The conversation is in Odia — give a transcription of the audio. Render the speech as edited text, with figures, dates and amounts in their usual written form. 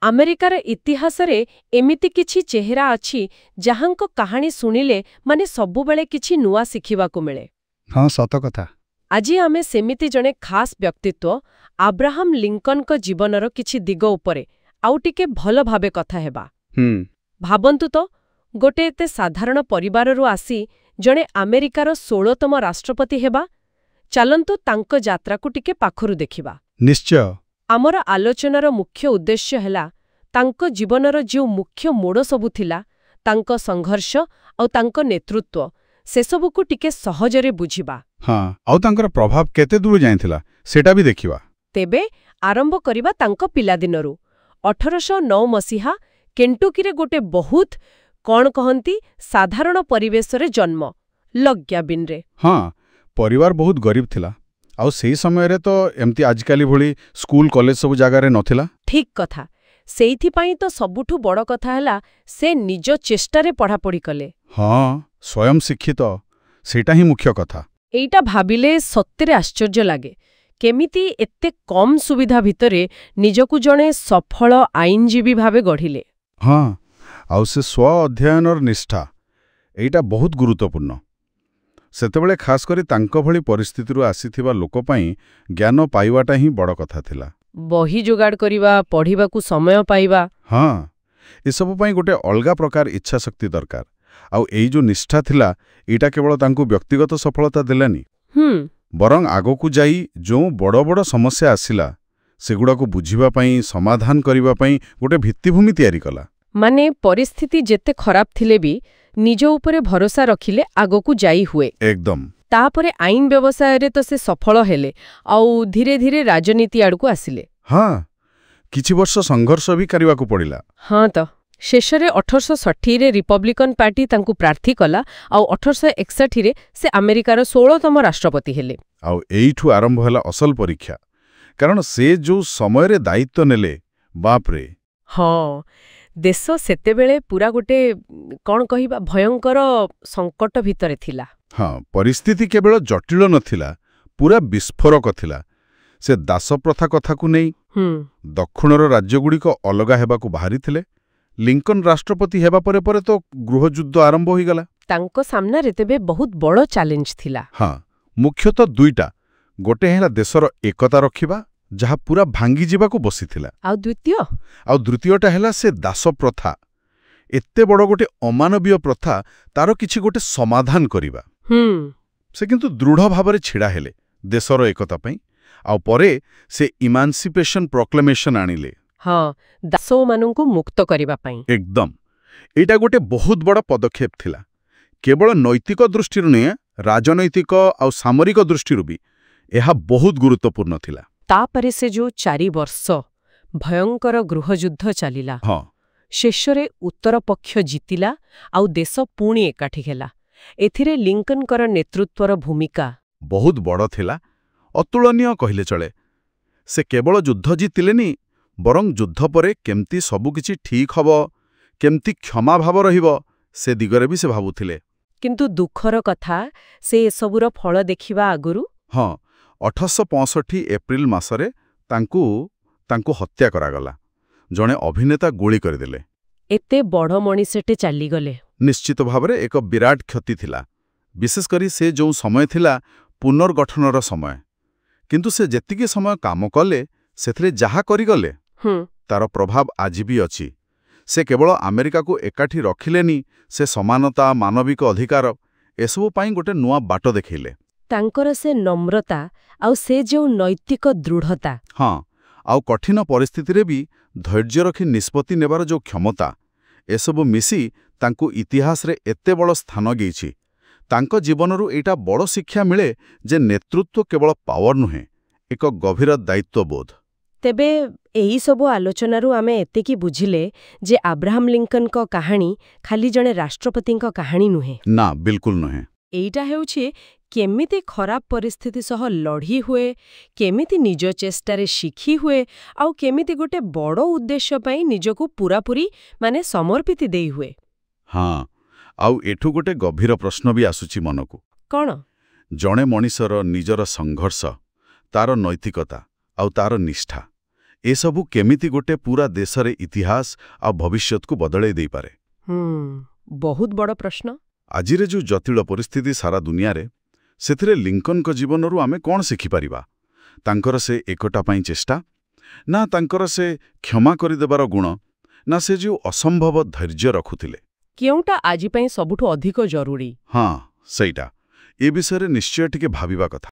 ଆମେରିକାର ଇତିହାସରେ ଏମିତି କିଛି ଚେହେରା ଅଛି ଯାହାଙ୍କ କାହାଣୀ ଶୁଣିଲେ ମାନେ ସବୁବେଳେ କିଛି ନୂଆ ଶିଖିବାକୁ ମିଳେ। ହଁ, ସତ କଥା। ଆଜି ଆମେ ସେମିତି ଜଣେ ଖାସ୍ ବ୍ୟକ୍ତିତ୍ୱ ଆବ୍ରାହମ ଲିଙ୍କନଙ୍କ ଜୀବନର କିଛି ଦିଗ ଉପରେ ଆଉ ଟିକେ ଭଲ ଭାବେ କଥା ହେବା। ଭାବନ୍ତୁ ତ, ଗୋଟେ ଏତେ ସାଧାରଣ ପରିବାରରୁ ଆସି ଜଣେ ଆମେରିକାର 16ତମ ରାଷ୍ଟ୍ରପତି ହେବା। ଚାଲନ୍ତୁ ତାଙ୍କ ଯାତ୍ରାକୁ ଟିକେ ପାଖରୁ ଦେଖିବା। ନିଶ୍ଚୟ। ଆମର ଆଲୋଚନାର ମୁଖ୍ୟ ଉଦ୍ଦେଶ୍ୟ ହେଲା ତାଙ୍କ ଜୀବନର ଯେଉଁ ମୁଖ୍ୟ ମୋଡ଼ ସବୁ ଥିଲା, ତାଙ୍କ ସଂଘର୍ଷ ଆଉ ତାଙ୍କ ନେତୃତ୍ୱ, ସେସବୁକୁ ଟିକେ ସହଜରେ ବୁଝିବା। ହଁ, ଆଉ ତାଙ୍କର ପ୍ରଭାବ କେତେ ଦୂର ଯାଇଥିଲା ସେଟା ବି ଦେଖିବା। ତେବେ ଆରମ୍ଭ କରିବା ତାଙ୍କ ପିଲାଦିନରୁ। 1809 ମସିହା କେଣ୍ଟୁକିରେ ଗୋଟେ ବହୁତ କଣ କହନ୍ତି ସାଧାରଣ ପରିବେଶରେ ଜନ୍ମ, ଲଗ୍ କ୍ୟାବିନରେ। ହଁ, ପରିବାର ବହୁତ ଗରିବ ଥିଲା। ଆଉ ସେହି ସମୟରେ ତ ଏମିତି ଆଜିକାଲି ଭଳି ସ୍କୁଲ କଲେଜ ସବୁ ଜାଗାରେ ନଥିଲା। ଠିକ୍ କଥା। ସେଇଥିପାଇଁ ତ ସବୁଠୁ ବଡ଼ କଥା ହେଲା ସେ ନିଜ ଚେଷ୍ଟାରେ ପଢ଼ାପଢ଼ି କଲେ। ହଁ, ସ୍ୱୟଂ ଶିକ୍ଷିତ, ସେଇଟା ହିଁ ମୁଖ୍ୟ କଥା। ଏଇଟା ଭାବିଲେ ସତରେ ଆଶ୍ଚର୍ଯ୍ୟ ଲାଗେ। କେମିତି ଏତେ କମ୍ ସୁବିଧା ଭିତରେ ନିଜକୁ ଜଣେ ସଫଳ ଆଇନଜୀବୀ ଭାବେ ଗଢ଼ିଲେ। ହଁ, ଆଉ ସେ ସ୍ୱ ଅଧ୍ୟୟନର ନିଷ୍ଠା, ଏଇଟା ବହୁତ ଗୁରୁତ୍ୱପୂର୍ଣ୍ଣ। ସେତେବେଳେ ଖାସ୍ କରି ତାଙ୍କ ଭଳି ପରିସ୍ଥିତିରୁ ଆସିଥିବା ଲୋକ ପାଇଁ ଜ୍ଞାନ ପାଇବାଟା ହିଁ ବଡ଼ କଥା ଥିଲା। ବହି ଯୋଗାଡ଼ କରିବା, ପଢ଼ିବାକୁ ସମୟ ପାଇବା। ହଁ, ଏସବୁ ପାଇଁ ଗୋଟେ ଅଲଗା ପ୍ରକାର ଇଚ୍ଛାଶକ୍ତି ଦରକାର। ଆଉ ଏଇ ଯୋଉ ନିଷ୍ଠା ଥିଲା, ଏଇଟା କେବଳ ତାଙ୍କୁ ବ୍ୟକ୍ତିଗତ ସଫଳତା ଦେଲାନି, ବରଂ ଆଗକୁ ଯାଇ ଯେଉଁ ବଡ଼ ବଡ଼ ସମସ୍ୟା ଆସିଲା ସେଗୁଡ଼ାକୁ ବୁଝିବା ପାଇଁ, ସମାଧାନ କରିବା ପାଇଁ ଗୋଟେ ଭିତ୍ତିଭୂମି ତିଆରି କଲା। ମାନେ ପରିସ୍ଥିତି ଯେତେ ଖରାପ ଥିଲେ ବି ନିଜ ଉପରେ ଭରସା ରଖିଲେ ଆଗକୁ ଯାଇ ହୁଏ। ଏକଦମ। ତାପରେ ଆଇନ ବ୍ୟବସାୟରେ ତ ସେ ସଫଳ ହେଲେ, ଆଉ ଧୀରେ ଧୀରେ ରାଜନୀତି ଆଡ଼କୁ ଆସିଲେ। ହଁ, କିଛି ବର୍ଷ ସଂଘର୍ଷ ବି କରିବାକୁ ପଡ଼ିଲା। ହଁ ତ, ଶେଷରେ 1860ରେ ରିପବ୍ଲିକନ ପାର୍ଟି ତାଙ୍କୁ ପ୍ରାର୍ଥୀ କଲା, ଆଉ 1861ରେ ସେ ଆମେରିକାର 16ତମ ରାଷ୍ଟ୍ରପତି ହେଲେ। ଆଉ ଏଇଠୁ ଆରମ୍ଭ ହେଲା ଅସଲ ପରୀକ୍ଷା, କାରଣ ସେ ଯୋଉ ସମୟରେ ଦାୟିତ୍ୱ ନେଲେ, ବାପରେ। ହଁ, ଦେଶ ସେତେବେଳେ ପୁରା ଗୋଟେ କଣ କହିବା ଭୟଙ୍କର ସଙ୍କଟ ଭିତରେ ଥିଲା। ହଁ, ପରିସ୍ଥିତି କେବଳ ଜଟିଳ ନଥିଲା, ପୁରା ବିସ୍ଫୋରକ ଥିଲା। ସେ ଦାସପ୍ରଥା କଥାକୁ ନେଇ ଦକ୍ଷିଣର ରାଜ୍ୟଗୁଡ଼ିକ ଅଲଗା ହେବାକୁ ବାହାରିଥିଲେ। ଲିଙ୍କନ ରାଷ୍ଟ୍ରପତି ହେବା ପରେ ପରେ ତ ଗୃହଯୁଦ୍ଧ ଆରମ୍ଭ ହୋଇଗଲା। ତାଙ୍କ ସାମ୍ନାରେ ତେବେ ବହୁତ ବଡ଼ ଚ୍ୟାଲେଞ୍ଜ ଥିଲା। ହଁ, ମୁଖ୍ୟତଃ ଦୁଇଟା। ଗୋଟେ ହେଲା ଦେଶର ଏକତା ରଖିବା, ଯାହା ପୁରା ଭାଙ୍ଗିଯିବାକୁ ବସିଥିଲା। ଆଉ ଦ୍ୱିତୀୟଟା ହେଲା ସେ ଦାସପ୍ରଥା। ଏତେ ବଡ଼ ଗୋଟେ ଅମାନବୀୟ ପ୍ରଥା, ତାର କିଛି ଗୋଟେ ସମାଧାନ କରିବା। ସେ କିନ୍ତୁ ଦୃଢ଼ ଭାବରେ ଛିଡ଼ା ହେଲେ ଦେଶର ଏକତା ପାଇଁ। ଆଉ ପରେ ସେ ଇମାନ୍ସିପେସନ୍ ପ୍ରୋକ୍ଲେମେସନ୍ ଆଣିଲେ। ହଁ, ଦାସମାନଙ୍କୁ ମୁକ୍ତ କରିବା ପାଇଁ। ଏକଦମ। ଏଇଟା ଗୋଟେ ବହୁତ ବଡ଼ ପଦକ୍ଷେପ ଥିଲା। କେବଳ ନୈତିକ ଦୃଷ୍ଟିରୁ ନୁହେଁ, ରାଜନୈତିକ ଆଉ ସାମରିକ ଦୃଷ୍ଟିରୁ ବି ଏହା ବହୁତ ଗୁରୁତ୍ୱପୂର୍ଣ୍ଣ ଥିଲା। ତାପରେ ସେ ଯୋଉ 4 ବର୍ଷ ଭୟଙ୍କର ଗୃହଯୁଦ୍ଧ ଚାଲିଲା। ହଁ, ଶେଷରେ ଉତ୍ତର ପକ୍ଷ ଜିତିଲା, ଆଉ ଦେଶ ପୁଣି ଏକାଠି ହେଲା। ଏଥିରେ ଲିଙ୍କନଙ୍କର ନେତୃତ୍ୱର ଭୂମିକା ବହୁତ ବଡ଼ ଥିଲା, ଅତୁଳନୀୟ କହିଲେ ଚଳେ। ସେ କେବଳ ଯୁଦ୍ଧ ଜିତିଲେନି, ବରଂ ଯୁଦ୍ଧ ପରେ କେମିତି ସବୁକିଛି ଠିକ୍ ହବ, କେମିତି କ୍ଷମାଭାବ ରହିବ, ସେ ଦିଗରେ ବି ସେ ଭାବୁଥିଲେ। କିନ୍ତୁ ଦୁଃଖର କଥା, ସେ ଏସବୁର ଫଳ ଦେଖିବା ଆଗରୁ 1865 ଏପ୍ରିଲ ମାସରେ ତାଙ୍କୁ ହତ୍ୟା କରାଗଲା। ଜଣେ ଅଭିନେତା ଗୁଳି କରିଦେଲେ। ଏତେ ବଡ଼ ମଣିଷଟେ ଚାଲିଗଲେ। ନିଶ୍ଚିତ ଭାବରେ ଏକ ବିରାଟ କ୍ଷତି ଥିଲା, ବିଶେଷ କରି ସେ ଯେଉଁ ସମୟ ଥିଲା ପୁନର୍ଗଠନର ସମୟ। କିନ୍ତୁ ସେ ଯେତିକି ସମୟ କାମ କଲେ, ସେଥିରେ ଯାହା କରିଗଲେ, ତାର ପ୍ରଭାବ ଆଜି ବି ଅଛି। ସେ କେବଳ ଆମେରିକାକୁ ଏକାଠି ରଖିଲେନି, ସେ ସମାନତା, ମାନବିକ ଅଧିକାର ଏସବୁ ପାଇଁ ଗୋଟେ ନୂଆ ବାଟ ଦେଖେଇଲେ। ତାଙ୍କର ସେ ନମ୍ରତା ଆଉ ସେ ଯେଉଁ ନୈତିକ ଦୃଢ଼ତା, ହଁ, ଆଉ କଠିନ ପରିସ୍ଥିତିରେ ବି ଧୈର୍ଯ୍ୟ ରଖି ନିଷ୍ପତ୍ତି ନେବାର ଯେଉଁ କ୍ଷମତା, ଏସବୁ ମିଶି ତାଙ୍କୁ ଇତିହାସରେ ଏତେ ବଡ଼ ସ୍ଥାନ ଦେଇଛି। ତାଙ୍କ ଜୀବନରୁ ଏଇଟା ବଡ଼ ଶିକ୍ଷା ମିଳେ ଯେ ନେତୃତ୍ୱ କେବଳ ପାୱାର ନୁହେଁ, ଏକ ଗଭୀର ଦାୟିତ୍ୱବୋଧ। ତେବେ ଏହିସବୁ ଆଲୋଚନାରୁ ଆମେ ଏତିକି ବୁଝିଲେ ଯେ ଆବ୍ରାହମ ଲିଙ୍କନଙ୍କ କାହାଣୀ ଖାଲି ଜଣେ ରାଷ୍ଟ୍ରପତିଙ୍କ କାହାଣୀ ନୁହେଁ। ନା, ବିଲକୁଲ ନୁହେଁ। ଏଇଟା ହେଉଛି କେମିତି ଖରାପ ପରିସ୍ଥିତି ସହ ଲଢ଼ି ହୁଏ, କେମିତି ନିଜ ଚେଷ୍ଟାରେ ଶିଖି ହୁଏ, ଆଉ କେମିତି ଗୋଟେ ବଡ଼ ଉଦ୍ଦେଶ୍ୟ ପାଇଁ ନିଜକୁ ପୂରାପୂରି ସମର୍ପିତ ଦେଇ ହୁଏ। ହଁ, ଆଉ ଏଠୁ ଗୋଟେ ଗଭୀର ପ୍ରଶ୍ନ ବି ଆସୁଛି ମନକୁ। କ'ଣ? ଜଣେ ମଣିଷର ନିଜର ସଂଘର୍ଷ, ତାର ନୈତିକତା ଆଉ ତାର ନିଷ୍ଠା, ଏସବୁ କେମିତି ଗୋଟେ ପୁରା ଦେଶରେ ଇତିହାସ ଆଉ ଭବିଷ୍ୟତକୁ ବଦଳେଇ ଦେଇପାରେ? ବହୁତ ବଡ଼ ପ୍ରଶ୍ନ। ଆଜିର ଯେଉଁ ଜଟିଳ ପରିସ୍ଥିତି ସାରା ଦୁନିଆରେ, ସେଥିରେ ଲିଙ୍କନଙ୍କ ଜୀବନରୁ ଆମେ କ'ଣ ଶିଖିପାରିବା? ତାଙ୍କର ସେ ଏକତା ପାଇଁ ଚେଷ୍ଟା, ନା ତାଙ୍କର ସେ କ୍ଷମା କରିଦେବାର ଗୁଣ, ନା ସେ ଯେଉଁ ଅସମ୍ଭବ ଧୈର୍ଯ୍ୟ ରଖୁଥିଲେ? କେଉଁଟା ଆଜି ପାଇଁ ସବୁଠୁ ଅଧିକ ଜରୁରୀ? ହଁ, ସେଇଟା। ଏ ବିଷୟରେ ନିଶ୍ଚୟ ଟିକେ ଭାବିବା କଥା।